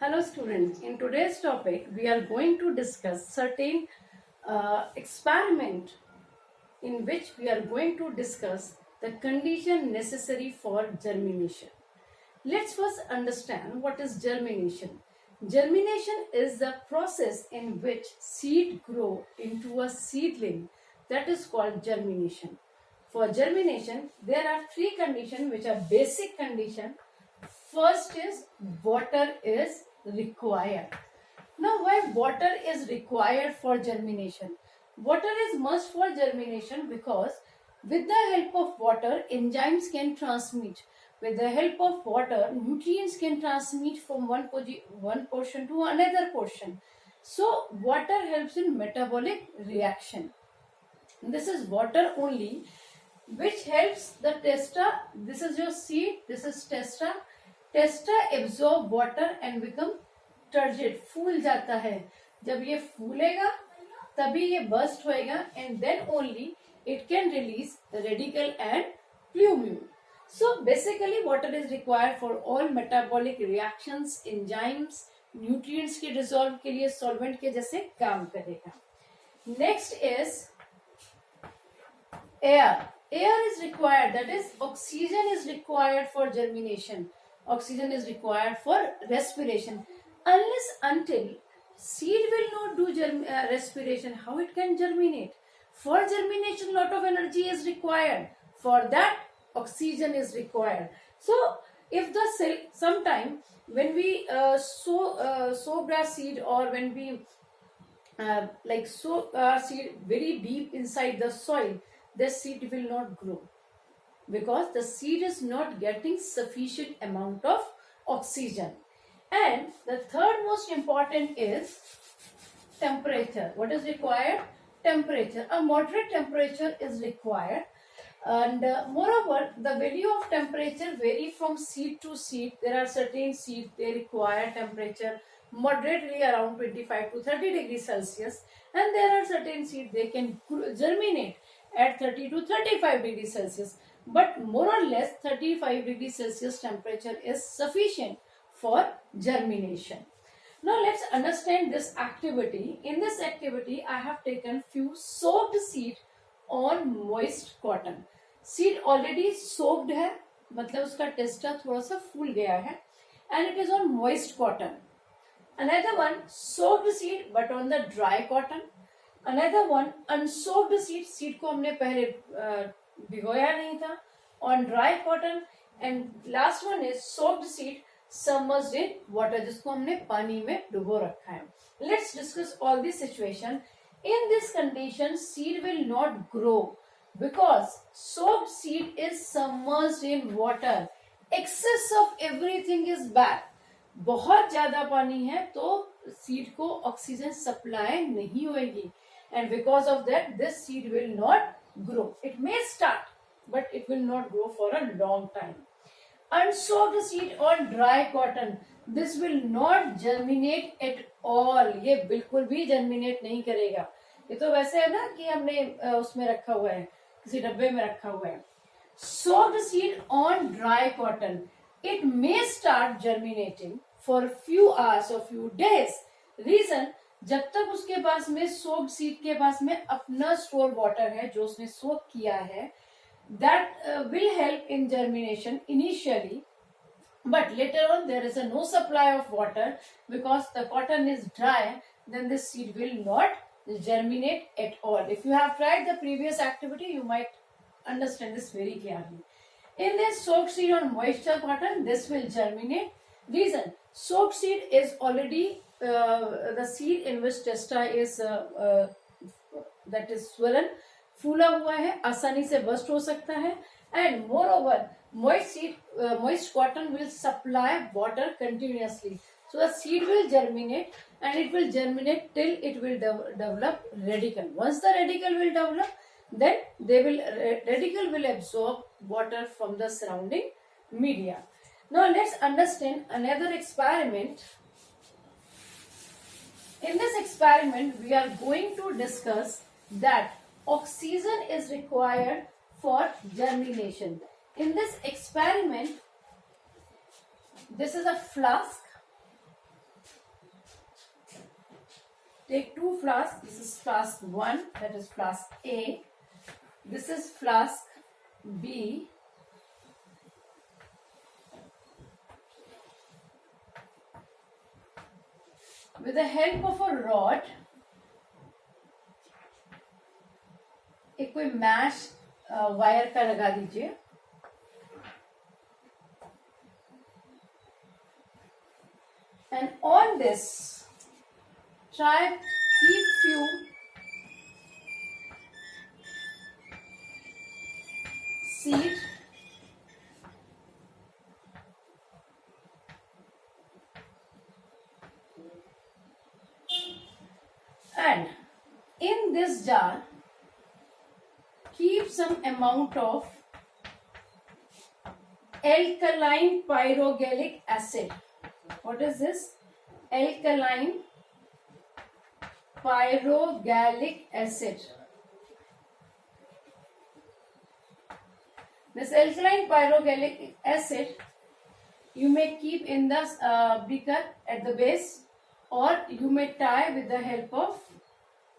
Hello students, in today's topic we are going to discuss certain experiment in which we are going to discuss the condition necessary for germination. Let's first understand what is germination. Germination is the process in which seed grow into a seedling, that is called germination. For germination, there are three conditions which are basic conditions. First is water is required. Now, why water is required for germination? Water is must for germination because with the help of water, enzymes can transmit. With the help of water, nutrients can transmit from one portion to another portion. So, water helps in metabolic reaction. This is water only which helps the testa. This is your seed, this is testa. Testa absorb water and become turgid, फूल जाता है. जब ये फूलेगा तभी ये burst होएगा and then only it can release radical and plumule. So basically water is required for all metabolic reactions, enzymes, nutrients के डिसॉल्व के लिए सॉल्वेंट के जैसे काम करेगा. Next is air. Air is required, that is oxygen is required for germination. Oxygen is required for respiration. Unless until seed will not do respiration, how it can germinate? For germination, lot of energy is required. For that, oxygen is required. So, if the cell, sometime when we sow our seed, or when we sow our seed very deep inside the soil, the seed will not grow because the seed is not getting sufficient amount of oxygen. And the third most important is temperature. What is required? Temperature. A moderate temperature is required, and moreover the value of temperature vary from seed to seed. There are certain seeds they require temperature moderately around 25 to 30 degrees Celsius, and there are certain seeds they can germinate at 30 to 35 degrees Celsius. But more or less 35 degrees Celsius temperature is sufficient for germination. Now let's understand this activity. In this activity, I have taken few soaked seed on moist cotton. Seed already soaked है, मतलब उसका टेस्टा थोड़ा सा फूल गया है, and it is on moist cotton. Another one soaked seed but on the dry cotton. Another one unsoaked seed. Seed को हमने पहले भिगोया नहीं था, on dry cotton. And last one is soaked seed submerged in water, जिसको हमने पानी में डुबो रखा है. Let's discuss all this situation. In this condition, seed will not grow because soaked seed is submerged in water. Excess of everything is bad. बहुत ज्यादा पानी है तो सीड को ऑक्सीजन सप्लाई नहीं होगी, and because of that this seed will not grow. It may start but it will not grow for a long time. Unsoaked seed on dry cotton, this will not germinate at all. ये बिल्कुल भी germinate नहीं करेगा. ये तो वैसे है ना कि हमने उसमें रखा हुआ है, किसी डब्बे में रखा हुआ है. Soaked seed on dry cotton, it may start germinating for few hours or few days. Reason, जब तक उसके पास में soaked seed के पास में अपना स्टोर वाटर है जो उसने सोक किया है, that will help in germination initially, but later on there is a no supply of water because the cotton is dry, then this seed will not germinate at all. If you have tried the previous activity, you might understand this very clearly. In this soaked seed on moisture cotton, this will germinate. Reason, soaked seed is already the seed in which testa is that is swollen, फूला हुआ है, आसानी से bast हो सकता है. And moreover, moist cotton will supply water continuously. So the seed will germinate, and it will germinate till it will develop radicle. Once the radicle will develop, then radicle will absorb water from the surrounding media. Now let's understand another experiment. In this experiment, we are going to discuss that oxygen is required for germination. In this experiment, this is a flask take two flasks. This is flask 1, that is flask A. This is flask B. With the help of a rod, एक कोई mash wire का लगा दीजिए. And on this, try keep few seed and in this jar keep some amount of alkaline pyrogallic acid. What is this? Alkaline pyrogallic acid. This alkaline pyrogallic acid you may keep in the beaker at the base, or you may tie with the help of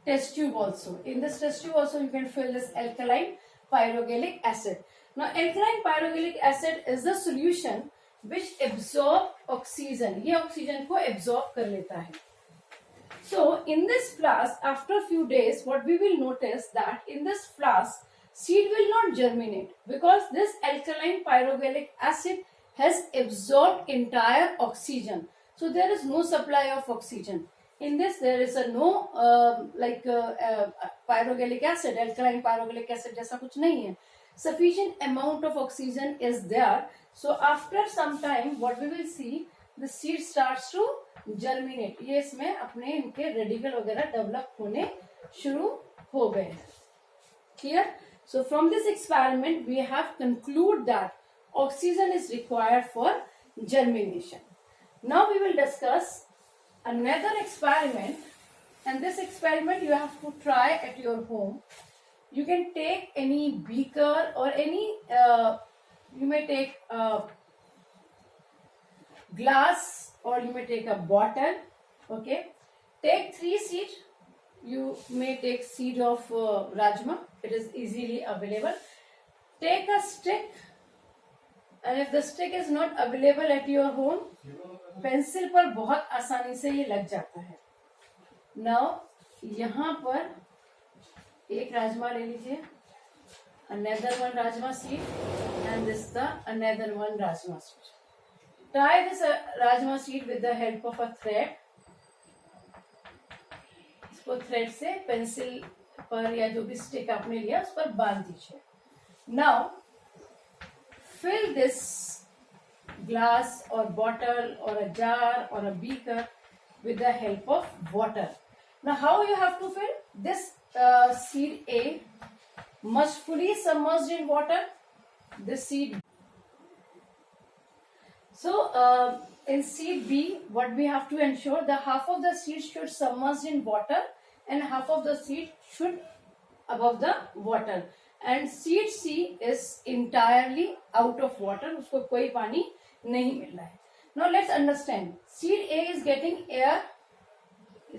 test tube also. In this test tube also you can fill this alkaline pyrogallic acid. Now alkaline pyrogallic acid is the solution which absorb oxygen. ये oxygen को absorb कर लेता है. So in this flask, after a few days, what we will notice that in this flask, seed will not germinate because this alkaline pyrogallic acid has absorbed entire oxygen. So there is no supply of oxygen. In this there is a no pyrogallic acid, alkaline pyrogallic acid जैसा कुछ नहीं है. Sufficient amount of oxygen is there. So after some time, what we will see, the seed starts to germinate. ये इसमें अपने इनके radical वगैरह develop होने शुरू हो गए हैं. Clear? So from this experiment, we have concluded that oxygen is required for germination. Now we will discuss another experiment, and this experiment you have to try at your home. You can take any beaker or any, you may take a glass or you may take a bottle. Okay, take 3 seeds. You may take seed of rajma. It is easily available. Take a stick, and if the stick is not available at your home, pencil पर बहुत आसानी से ये लग जाता है. Now यहाँ पर एक राजमा ले लीजिए, another one rajma seed, and this the another one rajma seed. Tie this rajma seed with the help of a thread. इसको थ्रेड से पेंसिल पर या जो भी स्टिक आपने लिया उस पर बांध दीजिए. Now fill this glass or bottle or a jar or a beaker with the help of water. Now how you have to fill this? Seed A must fully submerged in water. This seed. So in seed B, what we have to ensure, the half of the seed should submerged in water and half of the seed should above the water. And seed C is entirely out of water. उसको कोई पानी नहीं मिल रहा है. Now let's understand. Seed A is getting air.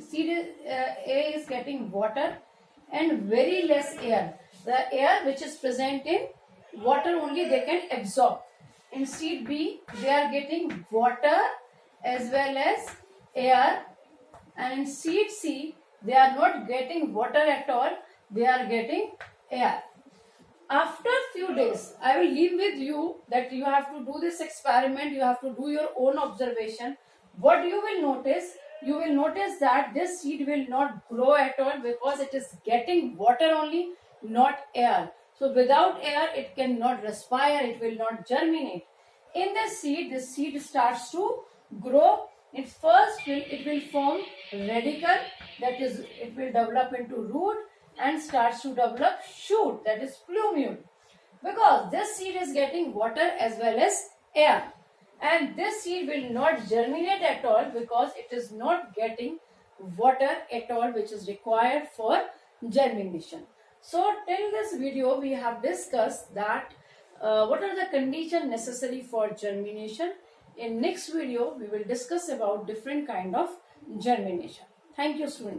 Seed A is getting water and very less air. The air which is present in water only they can absorb. In seed B, they are getting water as well as air, and in seed C, they are not getting water at all. They are getting air. After few days, I will leave with you that you have to do this experiment. You have to do your own observation. What you will notice? You will notice that this seed will not grow at all because it is getting water only, not air. So without air, it cannot respire. It will not germinate. In this seed starts to grow. It will form radicle. That is, it will develop into root and starts to develop shoot, that is plumule, because this seed is getting water as well as air, and this seed will not germinate at all because it is not getting water at all which is required for germination. So till this video we have discussed that what are the conditions necessary for germination. In next video we will discuss about different kind of germination. Thank you, students.